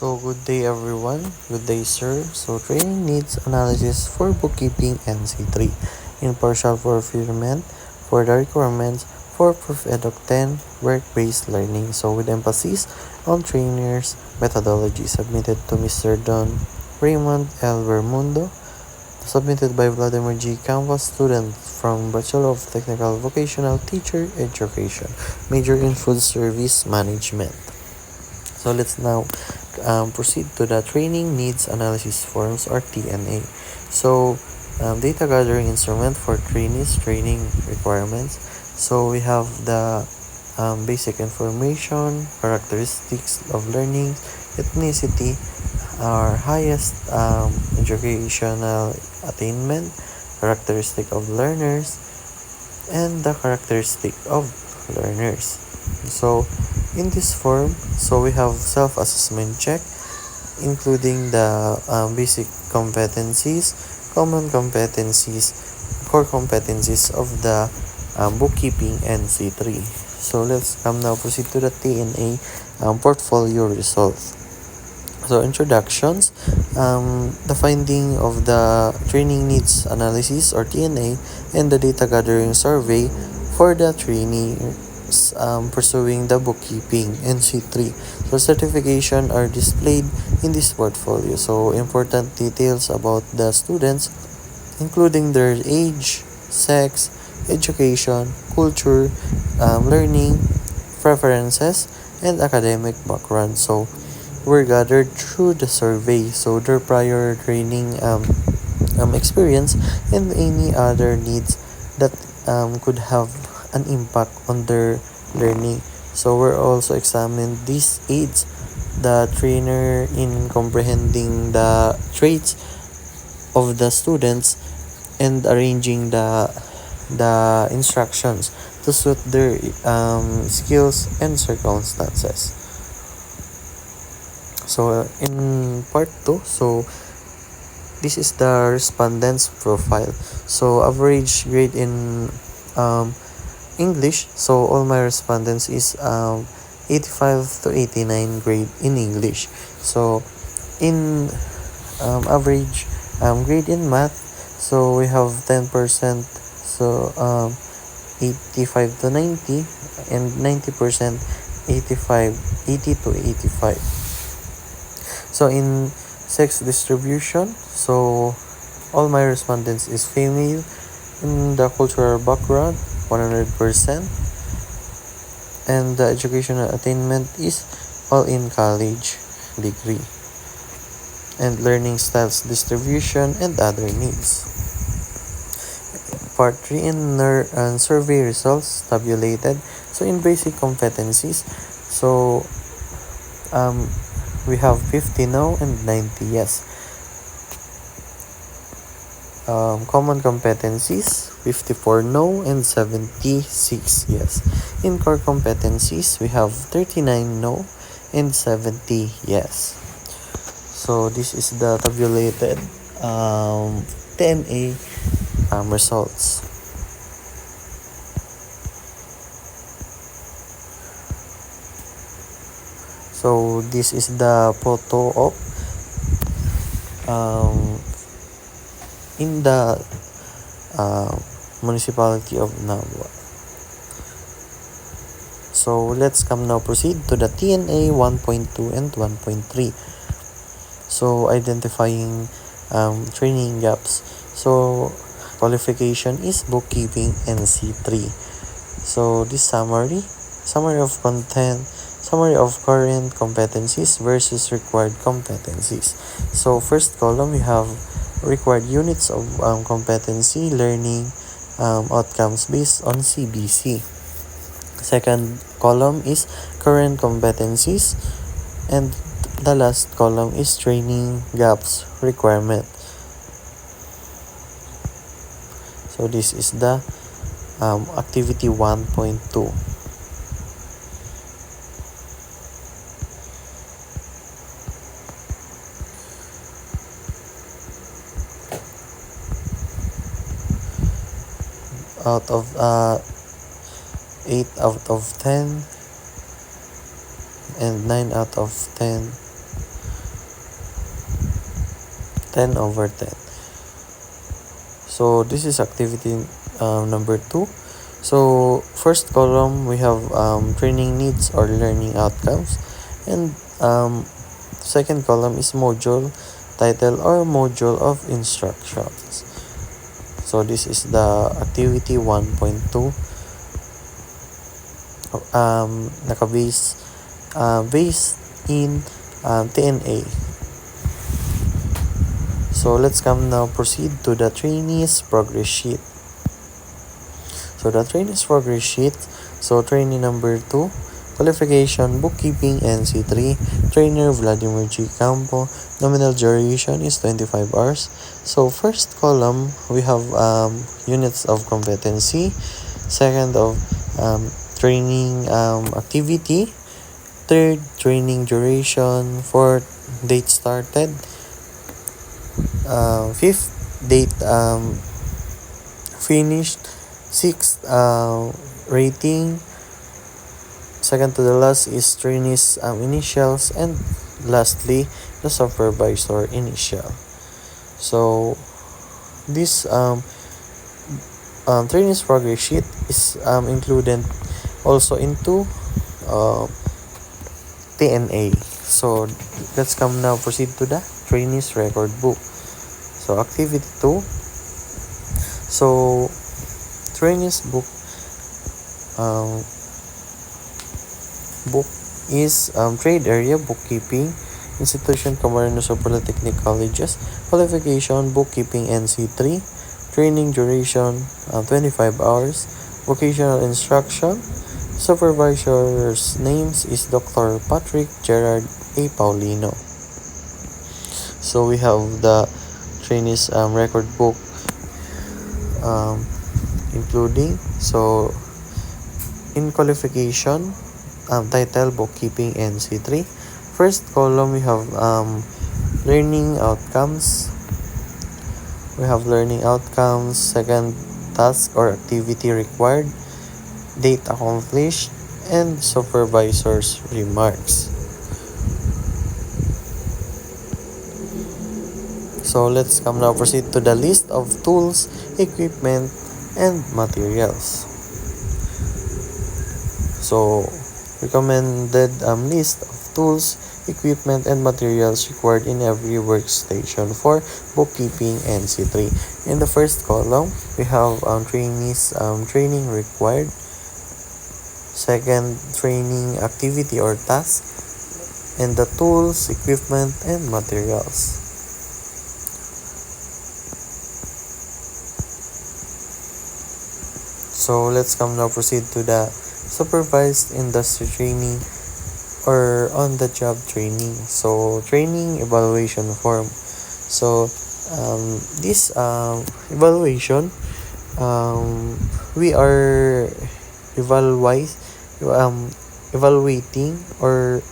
So good day everyone, good day sir. So training needs analysis for bookkeeping and C3, impartial fulfillment for the requirements for Prof Edoc 10 work-based learning. So with emphasis on trainers methodology submitted to Mr. Don Raymond L. Bermundo, submitted by Vladimir G. Canvas, student from Bachelor of Technical Vocational Teacher Education, major in Food Service Management. So let's now proceed to the training needs analysis forms or TNA. So data gathering instrument for trainees training requirements. So we have the basic information, characteristics of learning, ethnicity, our highest educational attainment, characteristic of learners, and the characteristic of learners. So in this form, we have self-assessment check, including the basic competencies, common competencies, core competencies of the bookkeeping and C3. So let's now proceed to the TNA portfolio results. So introductions, the finding of the training needs analysis or TNA and the data gathering survey for the trainees pursuing the bookkeeping and C3. So certification are displayed in this portfolio. So important details about the students, including their age, sex, education, culture, learning, preferences, and academic background. So were gathered through the survey. So their prior training experience and any other needs that could have an impact on their learning. So we're also examined these aids, the trainer in comprehending the traits of the students and arranging the instructions to suit their skills and circumstances. So in part 2, so this is the respondents profile. So average grade in English, so all my respondents is 85 to 89 grade in English. So in average grade in math, so we have 10%, so 85 to 90, and 90% 80 to 85. So in sex distribution, so all my respondents is female. In the cultural background, 100%, and the educational attainment is all in college degree, and learning styles distribution and other needs. Part 3 in survey results tabulated. So in basic competencies, so we have 50 no and 90 yes. Common competencies, 54 no and 76 yes. In core competencies, we have 39 no and 70 yes. So this is the tabulated TNA results. So this is the photo of in the municipality of Nabua. So let's come now proceed to the TNA 1.2 and 1.3. So identifying training gaps. So qualification is bookkeeping and C3. So this summary of content, summary of current competencies versus required competencies. So first column, we have required units of competency learning outcomes based on CBC. Second column is current competencies, and the last column is training gaps requirement. So this is the activity 1.2. Out of 8 out of 10 and 9 out of 10 10 over 10. So this is activity number 2. So first column we have training needs or learning outcomes, and second column is module title or module of instructions. So this is the activity 1.2, based in TNA. So let's now proceed to the trainees progress sheet. So the trainees progress sheet. So trainee number 2, qualification bookkeeping NC3, trainer Vladimir G. Campo, nominal duration is 25 hours. So first column we have units of competency, second of training activity, third training duration, fourth date started, fifth date finished, sixth rating, second to the last is trainees initials, and lastly the supervisor initial. So this trainees progress sheet is included also into TNA. So let's now proceed to the trainees record book. So activity 2. So trainees book is trade area bookkeeping, institution Camarines Polytechnic Colleges, qualification bookkeeping NC3, training duration 25 hours, vocational instruction, supervisor's names is Dr. Patrick Gerard A. Paulino. So we have the trainees record book including, so in qualification, title bookkeeping NC3. First column we have learning outcomes. We have learning outcomes, second task or activity required, date accomplished, and supervisor's remarks. So let's now proceed to the list of tools, equipment, and materials. So recommended list of tools, equipment, and materials required in every workstation for bookkeeping NC3. In the first column, we have trainees training required, second training activity or task, and the tools, equipment, and materials. So let's now proceed to the supervised industry training or on-the-job training. So training evaluation form. So this evaluation, we are evaluating, or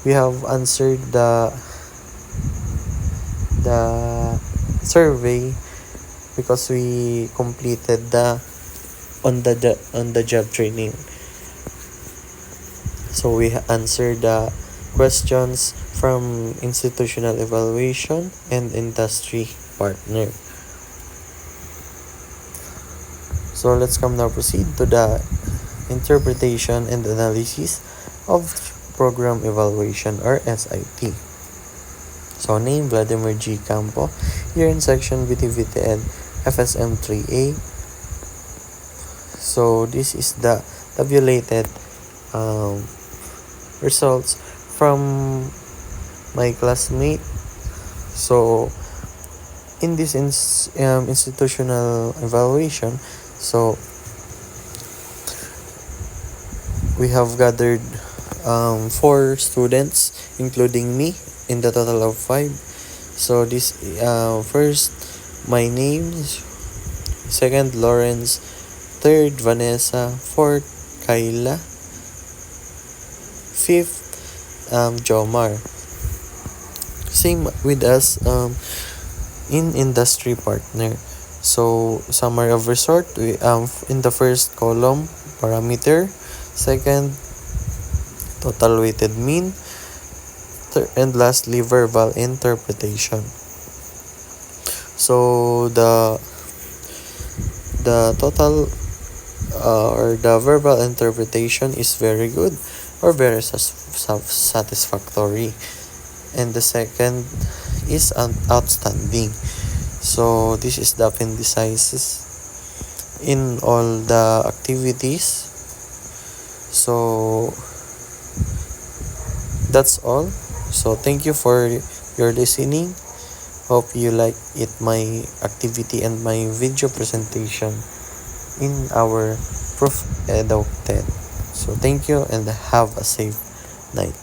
we have answered the survey because we completed the on the job training. So we answered the questions from institutional evaluation and industry partner. So let's now proceed to the interpretation and analysis of program evaluation or SIP. So name Vladimir G. Campo, year in section BTVTN FSM 3A. So this is the tabulated results from my classmate. So in this institutional evaluation, so we have gathered 4 students including me in the total of 5. So this first my name, second Lawrence, third Vanessa, fourth Kayla, fifth Jomar. Same with us in industry partner. So summary of result, we in the first column parameter, second total weighted mean, and lastly verbal interpretation. So the total or the verbal interpretation is very good or very satisfactory, and the second is outstanding. So this is the appendices in all the activities. So that's all. So thank you for your listening. Hope you like it, my activity and my video presentation in our Prof. Edoc 10. So thank you and have a safe night.